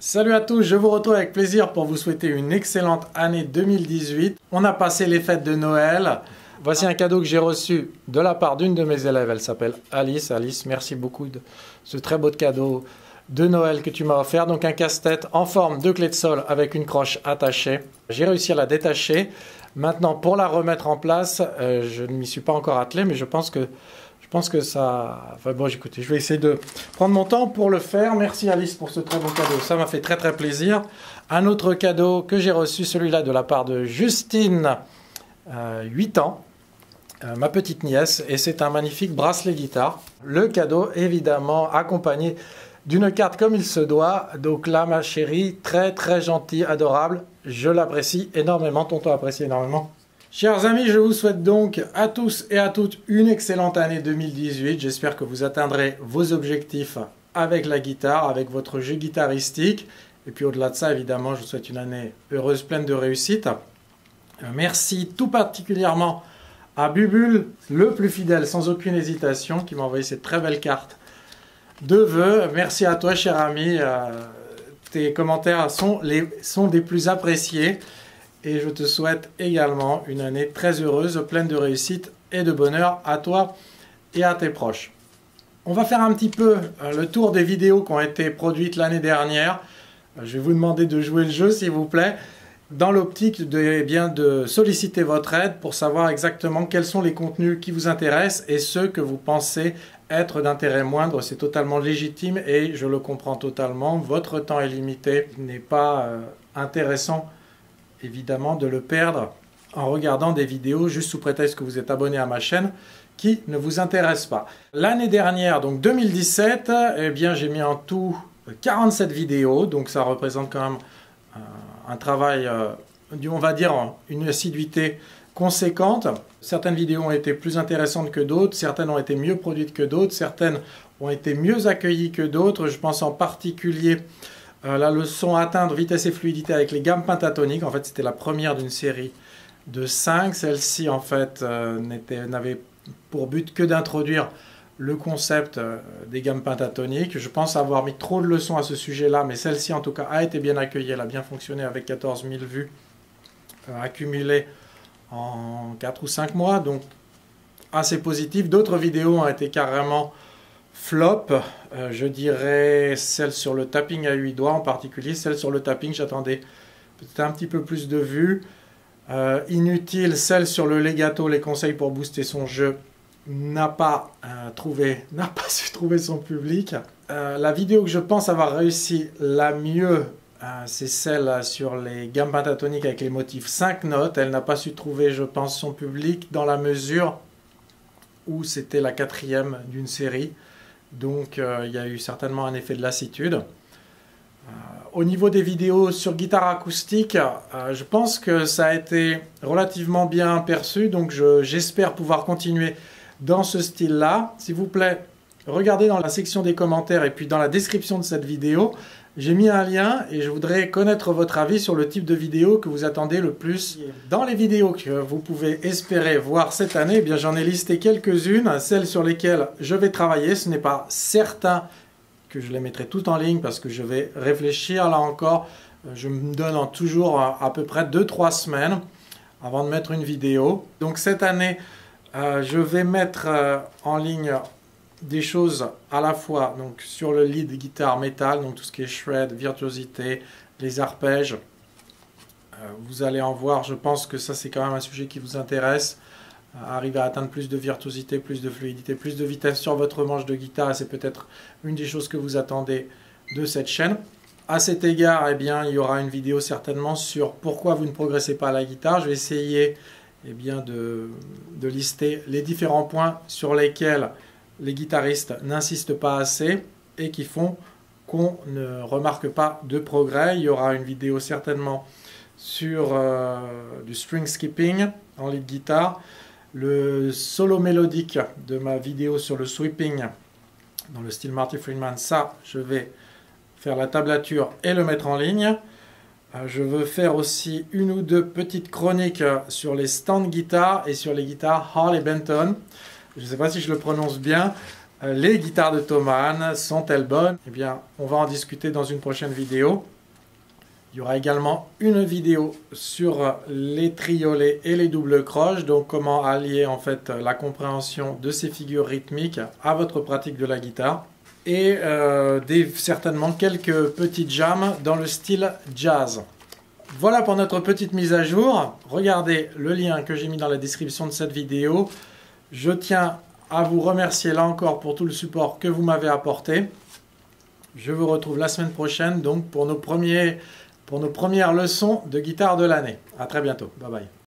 Salut à tous, je vous retrouve avec plaisir pour vous souhaiter une excellente année 2018. On a passé les fêtes de Noël. Voici un cadeau que j'ai reçu de la part d'une de mes élèves. Elle s'appelle Alice. Alice, merci beaucoup de ce très beau cadeau de Noël que tu m'as offert. Donc un casse-tête en forme de clé de sol avec une croche attachée. J'ai réussi à la détacher. Maintenant, pour la remettre en place, je ne m'y suis pas encore attelé, mais je pense que ça... Enfin bon, écoutez, je vais essayer de prendre mon temps pour le faire. Merci Alice pour ce très beau cadeau. Ça m'a fait très très plaisir. Un autre cadeau que j'ai reçu, celui-là de la part de Justine, 8 ans. Ma petite nièce, et c'est un magnifique bracelet guitare. Le cadeau, évidemment, accompagné d'une carte comme il se doit. Donc là, ma chérie, très très gentille, adorable. Je l'apprécie énormément, tonton apprécie énormément. Chers amis, je vous souhaite donc à tous et à toutes une excellente année 2018. J'espère que vous atteindrez vos objectifs avec la guitare, avec votre jeu guitaristique. Et puis au-delà de ça, évidemment, je vous souhaite une année heureuse, pleine de réussite. Merci tout particulièrement à Bubule, le plus fidèle, sans aucune hésitation, qui m'a envoyé cette très belle carte de vœux. Merci à toi, cher ami. Tes commentaires sont des plus appréciés. Et je te souhaite également une année très heureuse, pleine de réussite et de bonheur à toi et à tes proches. On va faire un petit peu le tour des vidéos qui ont été produites l'année dernière. Je vais vous demander de jouer le jeu, s'il vous plaît, dans l'optique de solliciter votre aide pour savoir exactement quels sont les contenus qui vous intéressent et ceux que vous pensez être d'intérêt moindre. C'est totalement légitime et je le comprends totalement. Votre temps est limité, il n'est pas intéressant évidemment de le perdre en regardant des vidéos juste sous prétexte que vous êtes abonné à ma chaîne qui ne vous intéresse pas. L'année dernière, donc 2017, eh bien j'ai mis en tout 47 vidéos, donc ça représente quand même un travail, on va dire une assiduité conséquente. Certaines vidéos ont été plus intéressantes que d'autres, certaines ont été mieux produites que d'autres, certaines ont été mieux accueillies que d'autres. Je pense en particulier la leçon atteindre vitesse et fluidité avec les gammes pentatoniques. En fait, c'était la première d'une série de 5. Celle-ci, en fait, n'avait pour but que d'introduire le concept des gammes pentatoniques. Je pense avoir mis trop de leçons à ce sujet-là, mais celle-ci, en tout cas, a été bien accueillie. Elle a bien fonctionné avec 14 000 vues accumulées en 4 ou 5 mois, donc assez positif. D'autres vidéos ont été carrément flop, je dirais celle sur le tapping à 8 doigts en particulier. Celle sur le tapping, j'attendais peut-être un petit peu plus de vues. Inutile, celle sur le legato, les conseils pour booster son jeu, n'a pas su trouver son public. La vidéo que je pense avoir réussi la mieux, c'est celle sur les gammes pentatoniques avec les motifs 5 notes. Elle n'a pas su trouver, je pense, son public dans la mesure où c'était la 4e d'une série. Donc il y a eu certainement un effet de lassitude. Au niveau des vidéos sur guitare acoustique, je pense que ça a été relativement bien perçu. Donc j'espère pouvoir continuer dans ce style-là. S'il vous plaît, regardez dans la section des commentaires et puis dans la description de cette vidéo. J'ai mis un lien et je voudrais connaître votre avis sur le type de vidéo que vous attendez le plus. Dans les vidéos que vous pouvez espérer voir cette année, eh bien j'en ai listé quelques-unes, celles sur lesquelles je vais travailler. Ce n'est pas certain que je les mettrai toutes en ligne parce que je vais réfléchir là encore. Je me donne toujours à peu près 2-3 semaines avant de mettre une vidéo. Donc cette année, je vais mettre en ligne des choses à la fois donc sur le lead guitare métal, donc tout ce qui est shred, virtuosité, les arpèges. Vous allez en voir, je pense que ça c'est quand même un sujet qui vous intéresse. Arriver à atteindre plus de virtuosité, plus de fluidité, plus de vitesse sur votre manche de guitare, c'est peut-être une des choses que vous attendez de cette chaîne. À cet égard, eh bien, il y aura une vidéo certainement sur pourquoi vous ne progressez pas à la guitare. Je vais essayer de lister les différents points sur lesquels les guitaristes n'insistent pas assez et qui font qu'on ne remarque pas de progrès. Il y aura une vidéo certainement sur du string skipping en lead guitare, le solo mélodique de ma vidéo sur le sweeping dans le style Marty Friedman. Ça, je vais faire la tablature et le mettre en ligne. Je veux faire aussi une ou deux petites chroniques sur les stand guitares et sur les guitares Harley Benton. Je ne sais pas si je le prononce bien. Les guitares de Thomann sont-elles bonnes? Eh bien, on va en discuter dans une prochaine vidéo. Il y aura également une vidéo sur les triolets et les doubles croches, donc comment allier en fait la compréhension de ces figures rythmiques à votre pratique de la guitare. Et certainement quelques petites jams dans le style jazz. Voilà pour notre petite mise à jour. Regardez le lien que j'ai mis dans la description de cette vidéo. Je tiens à vous remercier là encore pour tout le support que vous m'avez apporté. Je vous retrouve la semaine prochaine donc pour nos premières leçons de guitare de l'année. À très bientôt. Bye bye.